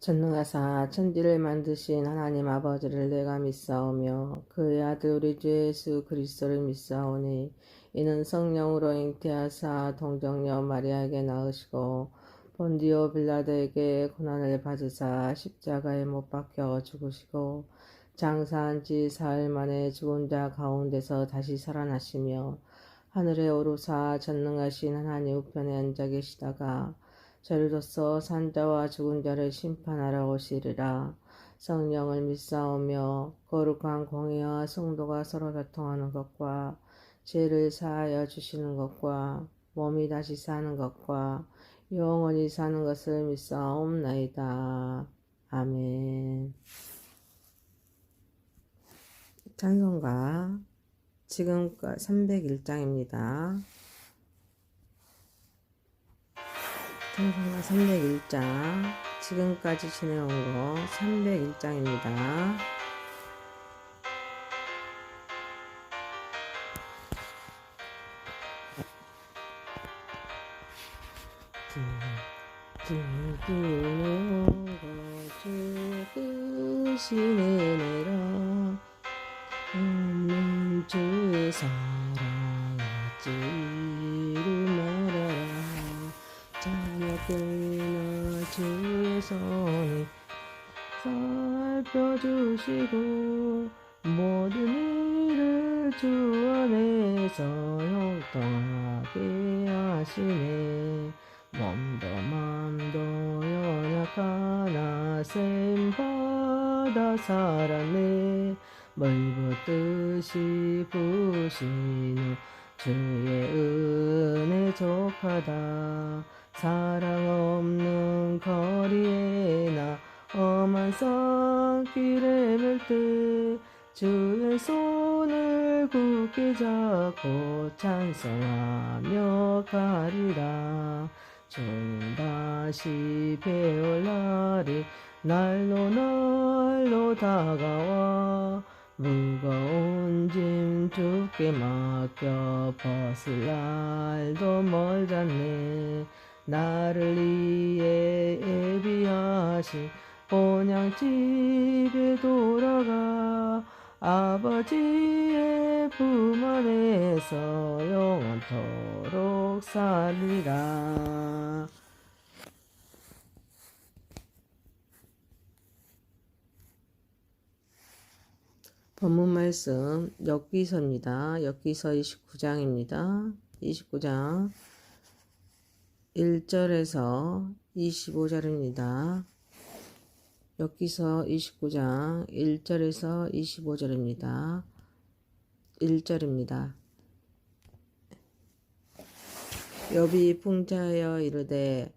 전능하사 천지를 만드신 하나님 아버지를 내가 믿사오며 그의 아들 우리 주 예수 그리스도를 믿사오니 이는 성령으로 잉태하사 동정녀 마리아에게 낳으시고 본디오 빌라도에게 고난을 받으사 십자가에 못 박혀 죽으시고 장사한 지 사흘 만에 죽은 자 가운데서 다시 살아나시며 하늘에 오르사 전능하신 하나님 우편에 앉아 계시다가 저리로서 산자와 죽은 자를 심판하러 오시리라. 성령을 믿사오며 거룩한 공의와 성도가 서로 교통하는 것과 죄를 사하여 주시는 것과 몸이 다시 사는 것과 영원히 사는 것을 믿사옵나이다. 아멘. 찬송가 지금까지 301장입니다. 찬송가 301장 지금까지 지내온 거 301장입니다. 주는 거주 크신 은혜로 없는 주 사랑하지를 말아라. 자녀들나 주의 손이 살펴주시고 모든 일을 주 안에서 형통하게 하시네. 몸도 맘도 연약하나 셈받아 살았네. 물붓듯이 부신 후 주의 은혜 족하다. 사랑 없는 거리에 나 험한 산길에 맬 때 주의 손을 굳게 잡고 찬송하며 가리라. 주님 다시 배울 날이 날로 다가와 무거운 짐 주께 맡겨 벗을 날도 멀잖네. 나를 위해 예비하신 본향집에 돌아가 아버지의 품 안에서 영원토록 살리라. 본문 말씀 역기서입니다. 역기서 29장입니다. 29장 1절에서 25절입니다. 역기서 29장 1절에서 25절입니다. 1절입니다. 욥이 풍자하여 이르되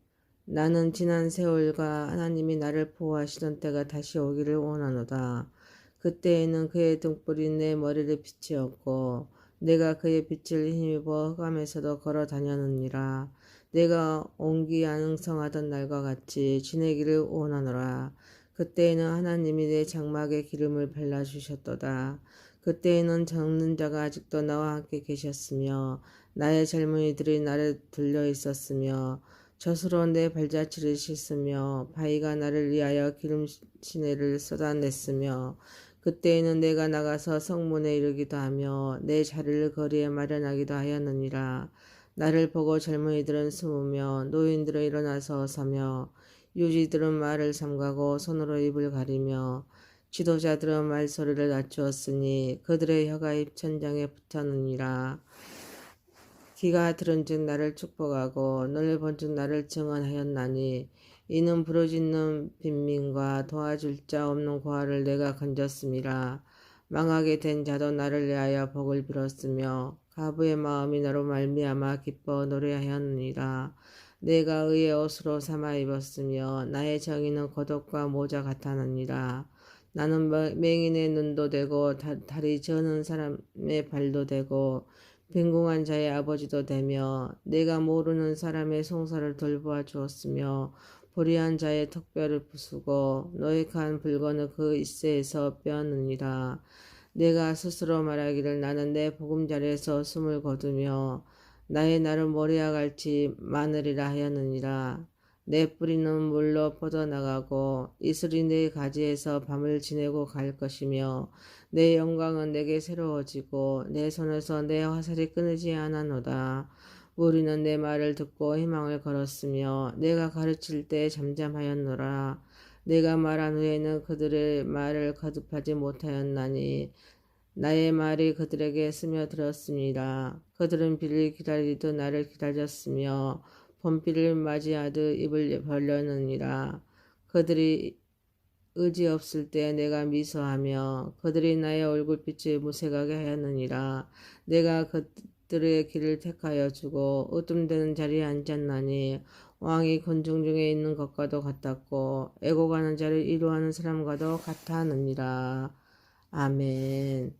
나는 지난 세월과 하나님이 나를 보호하시던 때가 다시 오기를 원하노다. 그때에는 그의 등불이 내 머리를 비치었고 내가 그의 빛을 힘입어 흑암에서도 걸어 다녔느니라. 내가 옹기안흥성하던 날과 같이 지내기를 원하노라. 그때에는 하나님이 내 장막에 기름을 발라주셨도다. 그때에는 적는 자가 아직도 나와 함께 계셨으며 나의 젊은이들이 나를 둘러 있었으며 젖으로 내 발자취를 씻으며 바위가 나를 위하여 기름 시내를 쏟아냈으며 그때에는 내가 나가서 성문에 이르기도 하며 내 자리를 거리에 마련하기도 하였느니라. 나를 보고 젊은이들은 숨으며 노인들은 일어나서 서며 유지들은 말을 삼가고 손으로 입을 가리며 지도자들은 말소리를 낮추었으니 그들의 혀가 입천장에 붙었느니라. 귀가 들은즉 나를 축복하고 눈을 본즉 나를 증언하였나니 이는 부르짖는 빈민과 도와줄 자 없는 고아를 내가 건졌음이라. 망하게 된 자도 나를 위하여 복을 빌었으며 가부의 마음이 나로 말미암아 기뻐 노래하였느니라. 내가 의의 옷으로 삼아 입었으며 나의 정의는 겉옷과 모자 같았느니라. 나는 맹인의 눈도 되고 다리 저는 사람의 발도 되고 빈궁한 자의 아버지도 되며 내가 모르는 사람의 송사를 돌보아 주었으며 불의한 자의 턱뼈를 부수고 노획한 불건을 그 이새에서 빼었느니라. 내가 스스로 말하기를 나는 내 보금자리에서 숨을 거두며 나의 날은 모래와 같이 마느리라 하였느니라. 내 뿌리는 물로 뻗어나가고 이슬이 내 가지에서 밤을 지내고 갈 것이며 내 영광은 내게 새로워지고 내 손에서 내 화살이 끊이지 않았노다. 무리는 내 말을 듣고 희망을 걸었으며 내가 가르칠 때 잠잠하였노라. 내가 말한 후에는 그들의 말을 거듭하지 못하였나니 나의 말이 그들에게 스며들었습니다. 그들은 비를 기다리듯 나를 기다렸으며 봄비를 맞이하듯 입을 벌렸느니라. 그들이 의지 없을 때 내가 미소하며 그들이 나의 얼굴빛을 무색하게 하였느니라. 내가 그들의 길을 택하여 주고 으뜸되는 자리에 앉았나니 왕이 군중 중에 있는 것과도 같았고 애고가는 자를 이루하는 사람과도 같았느니라. 아멘.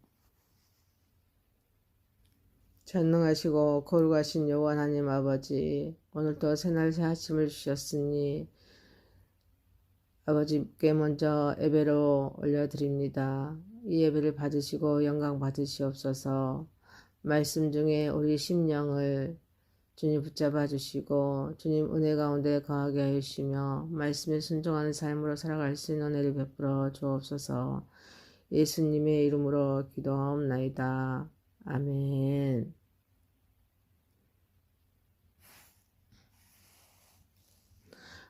전능하시고 거룩하신 여호와 하나님 아버지, 오늘도 새날 새 아침을 주셨으니 아버지께 먼저 예배로 올려드립니다. 이 예배를 받으시고 영광 받으시옵소서. 말씀 중에 우리 심령을 주님 붙잡아 주시고 주님 은혜 가운데 거하게 하시며 말씀에 순종하는 삶으로 살아갈 수 있는 은혜를 베풀어 주옵소서. 예수님의 이름으로 기도하옵나이다. 아멘.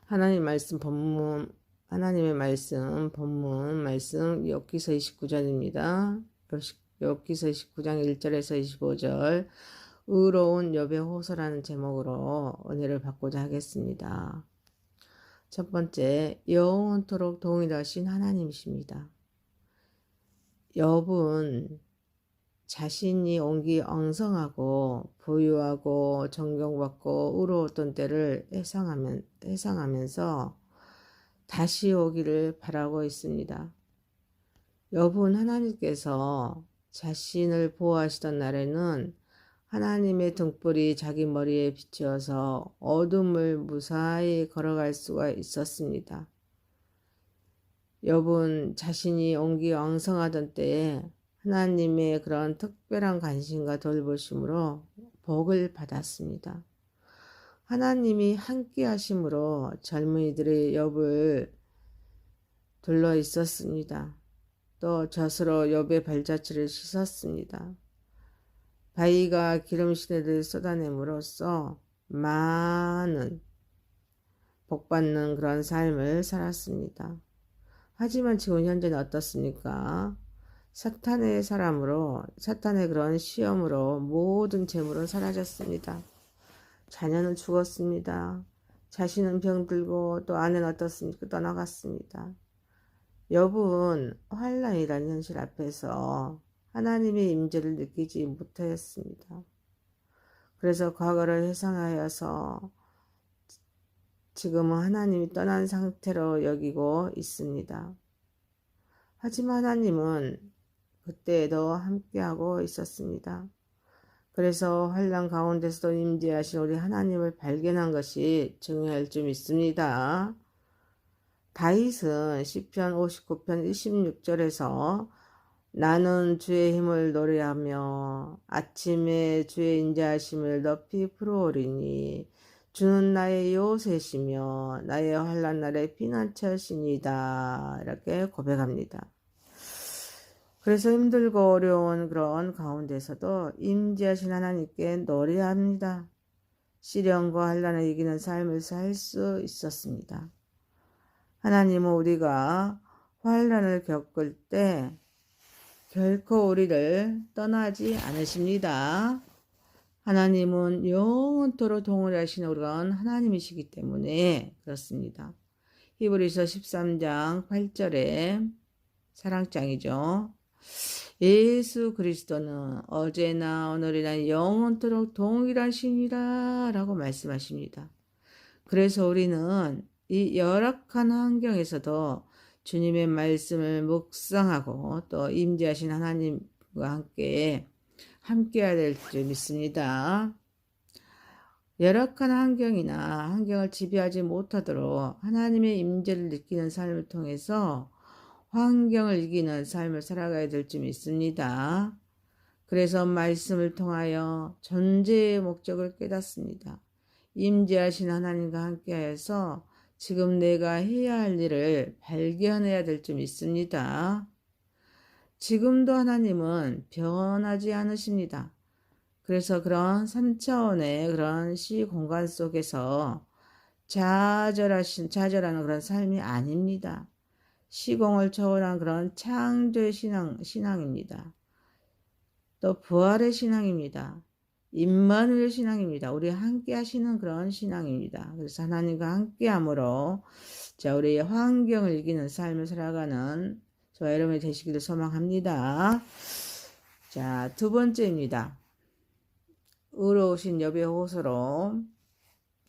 하나님의 말씀 본문 욥기서 29장입니다. 욥기서 29장 1절에서 25절 의로운 욥의 호소라는 제목으로 은혜를 받고자 하겠습니다. 첫 번째, 영원토록 동일하신 하나님이십니다. 욥은 자신이 옹기엉성하고 부유하고 존경받고 의로웠던 때를 회상하면서 다시 오기를 바라고 있습니다. 욥은 하나님께서 자신을 보호하시던 날에는 하나님의 등불이 자기 머리에 비추어서 어둠을 무사히 걸어갈 수가 있었습니다. 욥은 자신이 옹기엉성하던 때에 하나님의 그런 특별한 관심과 돌보심으로 복을 받았습니다. 하나님이 함께 하심으로 젊은이들의 욥을 둘러 있었습니다. 또 젖으로 욥의 발자취를 씻었습니다. 바위가 기름시대를 쏟아냄으로써 많은 복받는 그런 삶을 살았습니다. 하지만 지금 현재는 어떻습니까? 사탄의 그런 시험으로 모든 재물은 사라졌습니다. 자녀는 죽었습니다. 자신은 병들고 또 아내는 어떻습니까? 떠나갔습니다. 욥은 환난이라는 현실 앞에서 하나님의 임재를 느끼지 못하였습니다. 그래서 과거를 회상하여서 지금은 하나님이 떠난 상태로 여기고 있습니다. 하지만 하나님은 그때에도 함께하고 있었습니다. 그래서 환난 가운데서도 임재하신 우리 하나님을 발견한 것이 중요할 줄 믿습니다. 다윗은 시편 59편 26절에서 나는 주의 힘을 노래하며 아침에 주의 인자하심을 높이 부르오리니 주는 나의 요새시며 나의 환난 날의 피난처시니다. 이렇게 고백합니다. 그래서 힘들고 어려운 그런 가운데서도 임재하신 하나님께 노래합니다. 시련과 환난을 이기는 삶을 살 수 있었습니다. 하나님은 우리가 환난을 겪을 때 결코 우리를 떠나지 않으십니다. 하나님은 영원토록 동일하신 우리가 하나님이시기 때문에 그렇습니다. 히브리서 13장 8절에 사랑장이죠. 예수 그리스도는 어제나 오늘이나 영원토록 동일하시니라 라고 말씀하십니다. 그래서 우리는 이 열악한 환경에서도 주님의 말씀을 묵상하고 또 임재하신 하나님과 함께해야 될 줄 믿습니다. 열악한 환경을 지배하지 못하도록 하나님의 임재를 느끼는 삶을 통해서 환경을 이기는 삶을 살아가야 될 줄 믿습니다. 그래서 말씀을 통하여 존재의 목적을 깨닫습니다. 임재하신 하나님과 함께하여서 지금 내가 해야 할 일을 발견해야 될 점 있습니다. 지금도 하나님은 변하지 않으십니다. 그래서 그런 3차원의 그런 시공간 속에서 좌절하는 그런 삶이 아닙니다. 시공을 초월한 그런 창조의 신앙입니다. 또 부활의 신앙입니다. 임마누엘 신앙입니다. 우리 함께 하시는 그런 신앙입니다. 그래서 하나님과 함께 함으로 우리의 환경을 이기는 삶을 살아가는 저와 여러분이 되시기를 소망합니다. 두 번째입니다. 의로우신 여비의 호소로.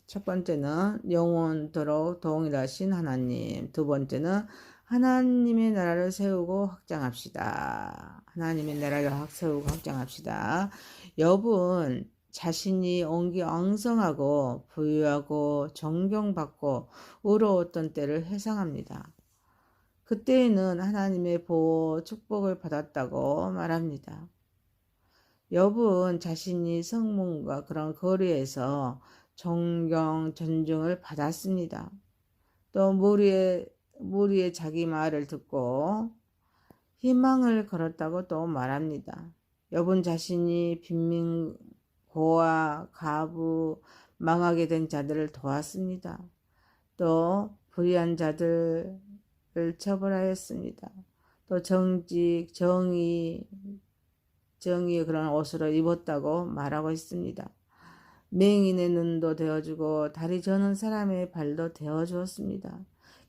첫 번째는 영원토록 동일하신 하나님. 두 번째는 하나님의 나라를 세우고 확장합시다. 하나님의 나라를 세우고 확장합시다. 욥은 자신이 엉성하고 부유하고 존경받고 의로웠던 때를 회상합니다. 그때에는 하나님의 보호 축복을 받았다고 말합니다. 욥은 자신이 성문과 그런 거리에서 존경, 존중을 받았습니다. 또 무리의 자기 말을 듣고 희망을 걸었다고 또 말합니다. 욥은 자신이 빈민, 고아, 가부, 망하게 된 자들을 도왔습니다. 또 불의한 자들을 처벌하였습니다. 또 정직, 정의의 그런 옷으로 입었다고 말하고 있습니다. 맹인의 눈도 되어주고 다리 저는 사람의 발도 되어주었습니다.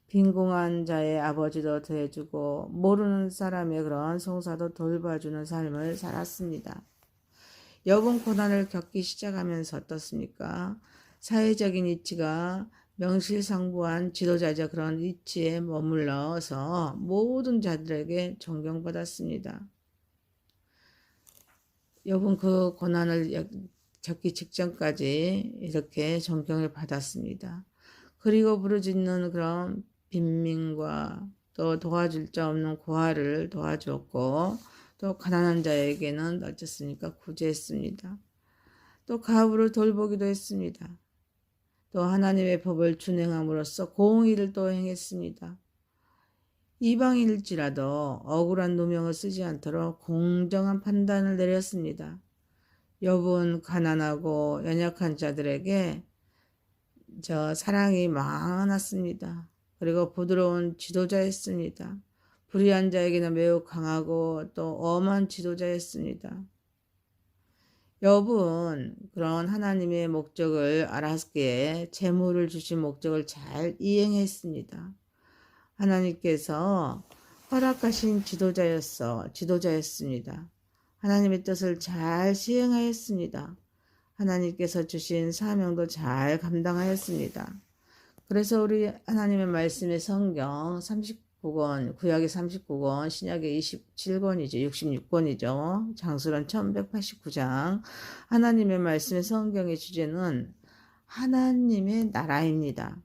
빈궁한 자의 아버지도 되어주고 모르는 사람의 그런 송사도 돌봐주는 삶을 살았습니다. 욥은 고난을 겪기 시작하면서 어떻습니까? 사회적인 위치가 명실상부한 지도자적 그런 위치에 머물러서 모든 자들에게 존경받았습니다. 욥은 그 고난을 겪기 직전까지 이렇게 존경을 받았습니다. 그리고 부르짖는 그런 빈민과 또 도와줄 자 없는 고아를 도와주었고 또 가난한 자에게는 어쨌습니까? 구제했습니다. 또 가부를 돌보기도 했습니다. 또 하나님의 법을 준행함으로써 공의를 또 행했습니다. 이방인일지라도 억울한 누명을 쓰지 않도록 공정한 판단을 내렸습니다. 욥은 가난하고 연약한 자들에게 사랑이 많았습니다. 그리고 부드러운 지도자였습니다. 불의한 자에게는 매우 강하고 또 엄한 지도자였습니다. 욥은 그런 하나님의 목적을 알았기에 재물을 주신 목적을 잘 이행했습니다. 하나님께서 허락하신 지도자였습니다. 하나님의 뜻을 잘 시행하였습니다. 하나님께서 주신 사명도 잘 감당하였습니다. 그래서 우리 하나님의 말씀의 성경 39권, 구약의 39권, 신약의 27권이죠. 66권이죠. 장수론 1189장. 하나님의 말씀의 성경의 주제는 하나님의 나라입니다.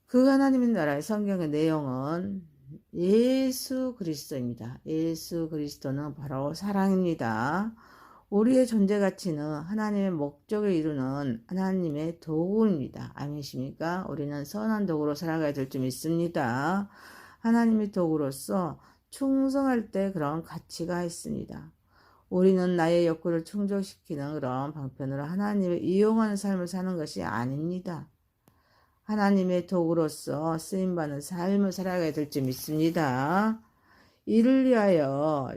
그 하나님의 나라의 성경의 내용은 예수 그리스도입니다. 예수 그리스도는 바로 사랑입니다. 우리의 존재 가치는 하나님의 목적을 이루는 하나님의 도구입니다. 아니십니까? 우리는 선한 도구로 살아가야 될 줄 믿습니다. 하나님의 도구로서 충성할 때 그런 가치가 있습니다. 우리는 나의 욕구를 충족시키는 그런 방편으로 하나님을 이용하는 삶을 사는 것이 아닙니다. 하나님의 도구로서 쓰임받는 삶을 살아가야 될 줄 믿습니다. 이를 위하여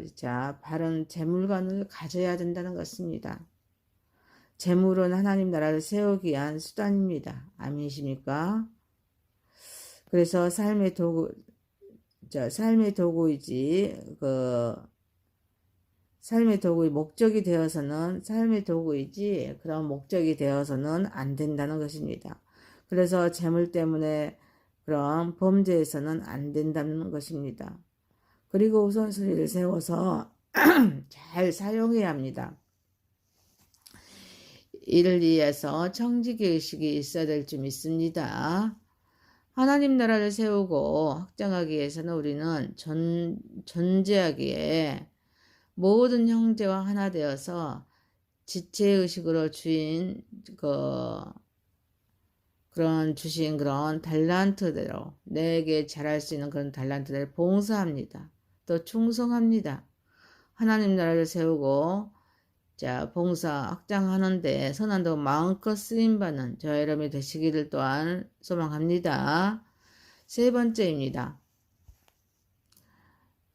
바른 재물관을 가져야 된다는 것입니다. 재물은 하나님 나라를 세우기 위한 수단입니다. 아멘이십니까? 그래서 삶의 도구이지 삶의 도구의 목적이 되어서는 삶의 도구이지 그런 목적이 되어서는 안 된다는 것입니다. 그래서 재물 때문에 그런 범죄에서는 안 된다는 것입니다. 그리고 우선순위를 세워서 잘 사용해야 합니다. 이를 위해서 청지기의식이 있어야 될 줄 믿습니다. 하나님 나라를 세우고 확장하기 위해서는 우리는 존재하기에 모든 형제와 하나 되어서 지체의식으로 주신 그런 달란트대로, 내게 잘할 수 있는 그런 달란트대로 봉사합니다. 또 충성합니다. 하나님 나라를 세우고 봉사 확장하는데 선한도 마음껏 쓰임받는 저 여러분이 되시기를 또한 소망합니다. 세 번째입니다.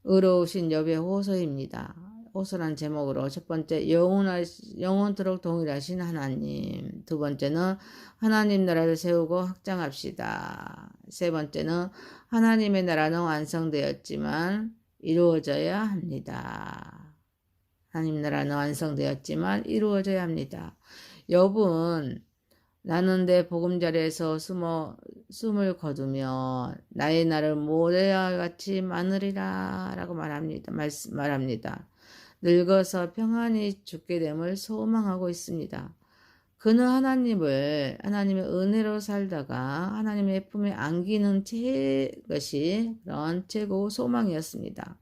의로우신 여호와의 호소입니다. 호소란 제목으로 첫 번째 영원토록 동일하신 하나님, 두 번째는 하나님 나라를 세우고 확장합시다. 세 번째는 하나님의 나라는 완성되었지만 이루어져야 합니다. 하나님 나라는 완성되었지만 이루어져야 합니다. 욥은 나는 내 보금자리에서 숨을 거두며 나의 날을 모래와 같이 많으리라 라고 말합니다. 늙어서 평안히 죽게 됨을 소망하고 있습니다. 그는 하나님의 은혜로 살다가 하나님의 품에 안기는 것이 그런 최고 소망이었습니다.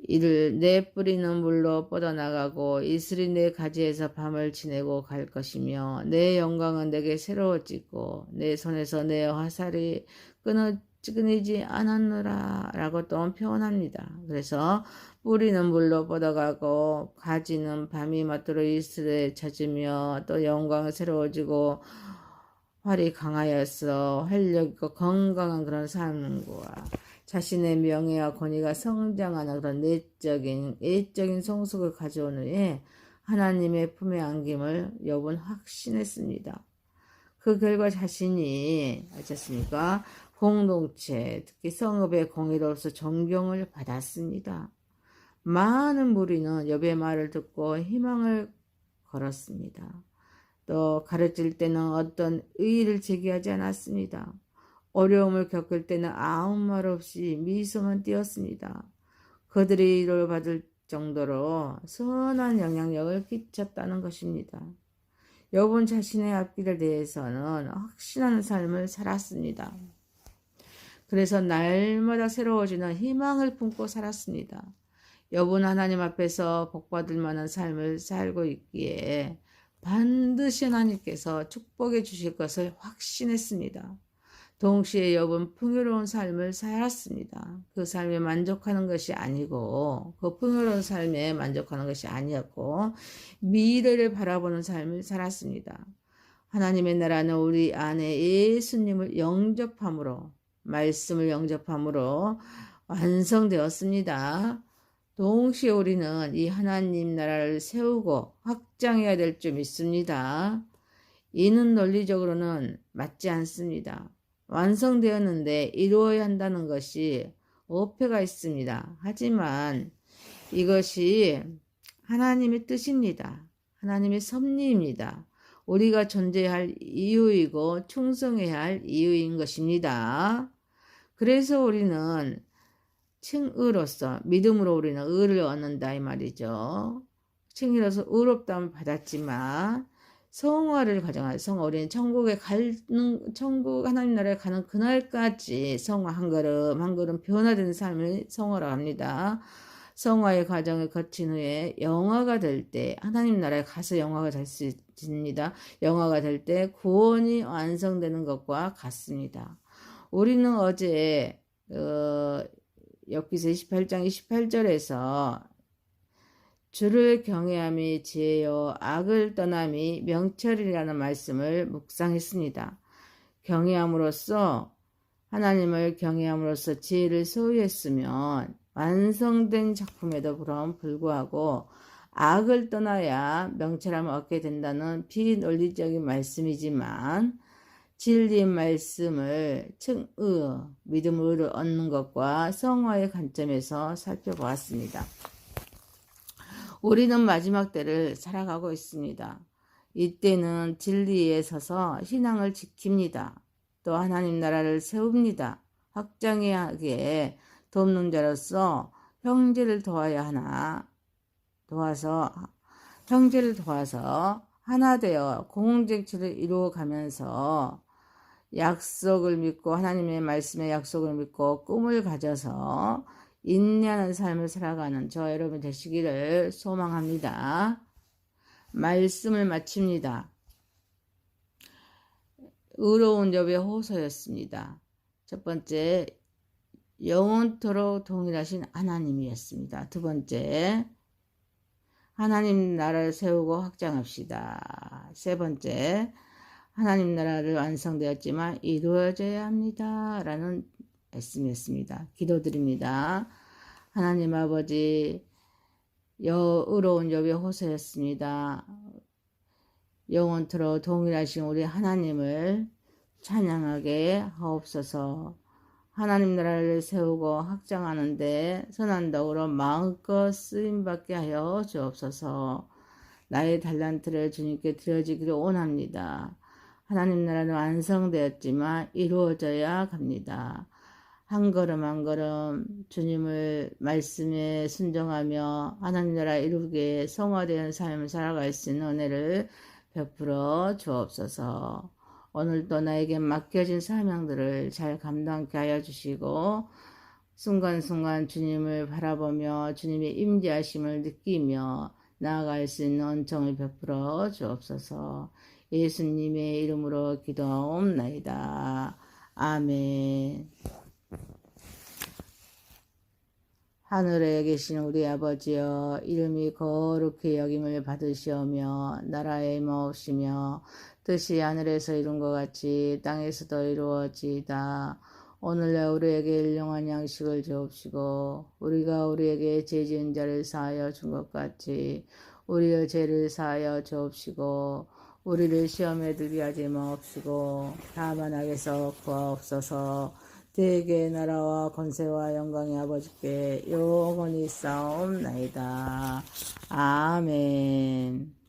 이를 내 뿌리는 물로 뻗어나가고 이슬이 내 가지에서 밤을 지내고 갈 것이며 내 영광은 내게 새로워지고 내 손에서 내 화살이 끊이지 않았노라 라고 또 표현합니다. 그래서 뿌리는 물로 뻗어가고 가지는 밤이 맞도록 이슬에 젖으며 또 영광은 새로워지고 활이 강하여서 활력있고 건강한 그런 삶과 자신의 명예와 권위가 성장하는 그런 애적인 성숙을 가져온 후에 하나님의 품에 안김을 욥은 확신했습니다. 그 결과 자신이 어쨌습니까? 공동체, 특히 성읍의 공의로서 존경을 받았습니다. 많은 무리는 욥의 말을 듣고 희망을 걸었습니다. 또 가르칠 때는 어떤 의의를 제기하지 않았습니다. 어려움을 겪을 때는 아무 말 없이 미소만 띄었습니다. 그들이 위로를 받을 정도로 선한 영향력을 끼쳤다는 것입니다. 욥은 자신의 앞길에 대해서는 확신하는 삶을 살았습니다. 그래서 날마다 새로워지는 희망을 품고 살았습니다. 욥은 하나님 앞에서 복받을 만한 삶을 살고 있기에 반드시 하나님께서 축복해 주실 것을 확신했습니다. 동시에 욥은 풍요로운 삶을 살았습니다. 그 삶에 만족하는 것이 아니고 그 풍요로운 삶에 만족하는 것이 아니었고 미래를 바라보는 삶을 살았습니다. 하나님의 나라는 우리 안에 예수님을 영접함으로 말씀을 영접함으로 완성되었습니다. 동시에 우리는 이 하나님 나라를 세우고 확장해야 될 줄 믿습니다. 이는 논리적으로는 맞지 않습니다. 완성되었는데 이루어야 한다는 것이 어폐가 있습니다. 하지만 이것이 하나님의 뜻입니다. 하나님의 섭리입니다. 우리가 존재해야 할 이유이고 충성해야 할 이유인 것입니다. 그래서 우리는 칭의로서 믿음으로 우리는 의를 얻는다 이 말이죠. 칭의로서 의롭다함을 받았지만 성화를 가정하여 우리는 천국 하나님 나라에 가는 그날까지 성화 한 걸음 한 걸음 변화되는 삶을 성화라고 합니다. 성화의 과정을 거친 후에 영화가 될 때 하나님 나라에 가서 영화가 될 수 있습니다. 영화가 될 때 구원이 완성되는 것과 같습니다. 우리는 어제 욥기서 28장 28절에서 주를 경외함이 지혜요 악을 떠남이 명철이라는 말씀을 묵상했습니다. 하나님을 경외함으로써 지혜를 소유했으면 완성된 작품에도 불구하고 악을 떠나야 명철함을 얻게 된다는 비논리적인 말씀이지만 진리의 말씀을 믿음으로 얻는 것과 성화의 관점에서 살펴보았습니다. 우리는 마지막 때를 살아가고 있습니다. 이때는 진리에 서서 신앙을 지킵니다. 또 하나님 나라를 세웁니다. 확장하기에 돕는 자로서 형제를 도와서 하나 되어 공동체를 이루어가면서 약속을 믿고 하나님의 말씀의 약속을 믿고 꿈을 가져서 인내하는 삶을 살아가는 저 여러분 되시기를 소망합니다. 말씀을 마칩니다. 의로운 욥의 호소였습니다. 첫 번째, 영원토록 동일하신 하나님이었습니다. 두 번째, 하나님 나라를 세우고 확장합시다. 세 번째, 하나님 나라를 완성되었지만 이루어져야 합니다. 라는 말씀이었습니다. 기도드립니다. 하나님 아버지, 의로운 욥의 호소였습니다. 영원토록 동일하신 우리 하나님을 찬양하게 하옵소서. 하나님 나라를 세우고 확장하는데 선한 덕으로 마음껏 쓰임받게 하여 주옵소서. 나의 달란트를 주님께 드려지기를 원합니다. 하나님 나라는 완성되었지만 이루어져야 합니다. 한 걸음 한 걸음 주님을 말씀에 순종하며 하나님 나라 이루기에 성화되는 삶을 살아갈 수 있는 은혜를 베풀어 주옵소서. 오늘도 나에게 맡겨진 사명들을 잘 감당케 하여 주시고 순간순간 주님을 바라보며 주님의 임재하심을 느끼며 나아갈 수 있는 은총을 베풀어 주옵소서. 예수님의 이름으로 기도하옵나이다. 아멘. 하늘에 계신 우리 아버지여, 이름이 거룩히 여김을 받으시오며 나라에 임하옵시며 뜻이 하늘에서 이룬 것 같이 땅에서도 이루어지이다. 오늘날 우리에게 일용할 양식을 주옵시고 우리가 우리에게 죄 지은 자를 사하여 준 것 같이 우리의 죄를 사하여 주옵시고 우리를 시험에 들게 하지 마옵시고 다만 악에서 구하옵소서. 대개 나라와 권세와 영광의 아버지께 영원히 싸움나이다. 아멘.